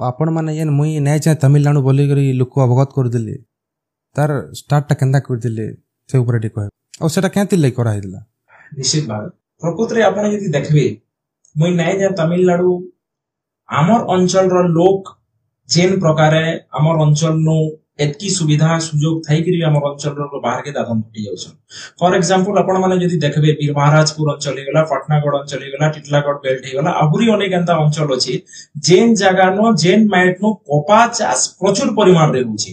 आपण माने जेन मुई नै चाहे तमिलनाडु बोली करी लोक अवगत कर दिले तार स्टार्ट टा केंदा कर दिले से ऊपर टी कह और सेटा केंति ले करा हिला निश्चित भाव प्रकृत रे आपण यदि देखबे मुई नै जे तमिलनाडु आमर अंचल रो लोक जेन प्रकारे आमर अंचल नु एतकी सुविधा सुयोग थाई करी आमर अंचल रो बाहर के दादन फटी जाउछन। फॉर एग्जांपल आपण माने यदि देखबे वीर महाराजपुर अंचल हे गला, पटनागढ़ अंचल हे गला, टिटलागढ़ बेल्ट हे गला, आहुरी अनेक एंता अंचल अछि जेन जगह नो जेन मैट नो कोपा चाष प्रचुर परिमाण रे होछि,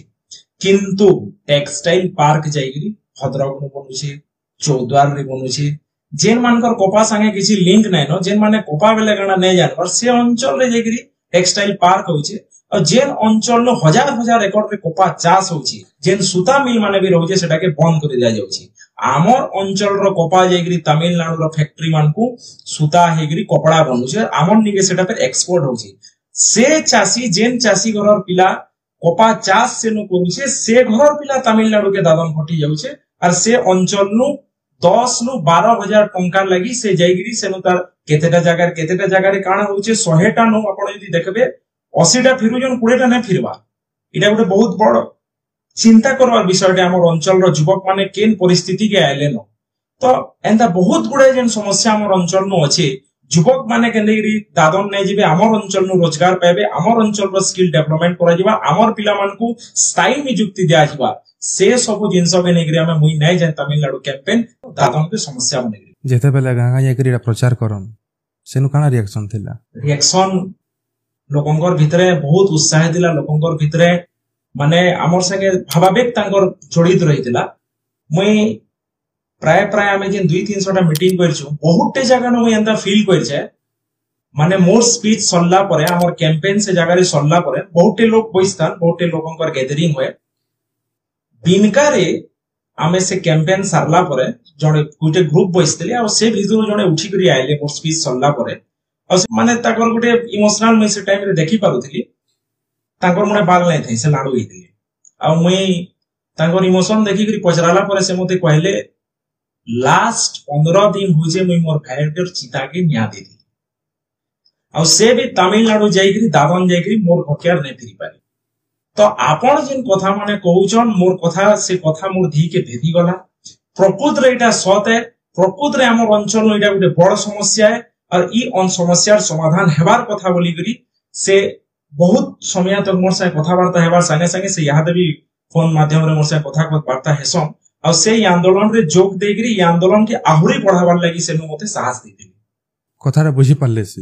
किंतु टेक्सटाइल पार्क जाईकरी भद्रक नु बनुछि, चौद्वार रे बनुछि, जेन मानकर कोपा संगे किछि लिंक नै नो, जेन माने कोपा बेले गणा नै जानवर से अंचल रे जाईकरी टेक्सटाइल पार्क होछि और जेन अंचल नो हजार हजार एकड़ रे कोपा चाष होछि, जेन सूता मिल माने भी रहउछि सेटा के बंद कर दिया जाउछि। आमर अंचल रो कोपा जाईकरी तमिलनाडु रो फैक्ट्री मान को सूता हेगरी कपड़ा बनुछि, आमर निगे सेटा पे एक्सपोर्ट होछि। से चासी जेन चासी घरर पिला कोपा चाष से नु करूछि से घरर पिला तमिलनाडु के दादन फटी जाउछि और से अंचल नु 10 नु 12,000 टंका लगी से जाईकरी सेनु तार केतेटा जगह रे काना होछि 100 टा नु आपण यदि देखबे 80 टा फिरुजन 20 टा नै फिरबा। इटा गोटे बहुत बड़ चिंता करवार विषय हमर अंचल रो युवक माने केन परिस्थिति के आइले न तो एंता बहुत गुडे जेन समस्या हमर अंचल नो अछि युवक माने केनेरी दादन नै जिबे हमर अंचल नो रोजगार पाबे, हमर अंचल रो स्किल डेवलपमेंट करा जिबा, हमर पिला मान को स्थायी नियुक्ति दिया जिबा, से सब जिंस के नेगरी हम मुई नै जे तमिलनाडु कैंपेन दादन के समस्या बनेगरी जेते बेला गांगा जाकरी प्रचार करन सेनु काना रिएक्शन थिला। रिएक्शन लोकंकर भितरे बहुत उत्साह दिला, लोकंकर भितरे माने हमर संगे भावावेग तांकर जड़ित रहितिला। मुई प्राय आमे जे 200-300 टा मीटिंग करछु बहुतटे जगह न मुई एंता फील करछे माने मोर स्पीच सल्ला परे हमर कैंपेन से जगह रे सल्ला परे बहुतटे लोक बइस्तान बहुतटे लोकंकर गैदरिंग होय बिनकारे आमे से कैंपेन सारला परे जणे गुटे ग्रुप बइसतले और से भितरु जणे उठी करी आइले मोर स्पीच सल्ला परे और माने ताकर गुटे इमोशनल मैं से टाइम रे देखि पारुथली ताकर मने बाल नै थई से लाडू हेतिले आ मुई ताकर इमोशन देखि करी पचराला परे से मते कहले लास्ट 15 दिन होजे मुई मोर भाईटर चिता के न्या देली और से भी तमिलनाडु जाईकरी दादन जाईकरी मोर हथियार नै फिरी पारी। तो आपण जिन कथा माने कहउछन मोर कथा से कथा मोर धी के भेदी गला। प्रकृत रे एटा सत है, प्रकृत रे हमर अंचल एटा गुटे बड़ समस्या है और ई अन समस्यार समाधान हेबार कथा बोली करी से बहुत समय तक मोर से कथावार्ता हेबार संगे संगे से याद भी फोन माध्यम रे मोर से कथावार्ता हेसम और से आंदोलन रे जोग देकरी ई आंदोलन के आहुरी बढ़ावार लागि से मते साहस देतिली। कथारे बुझी पाले से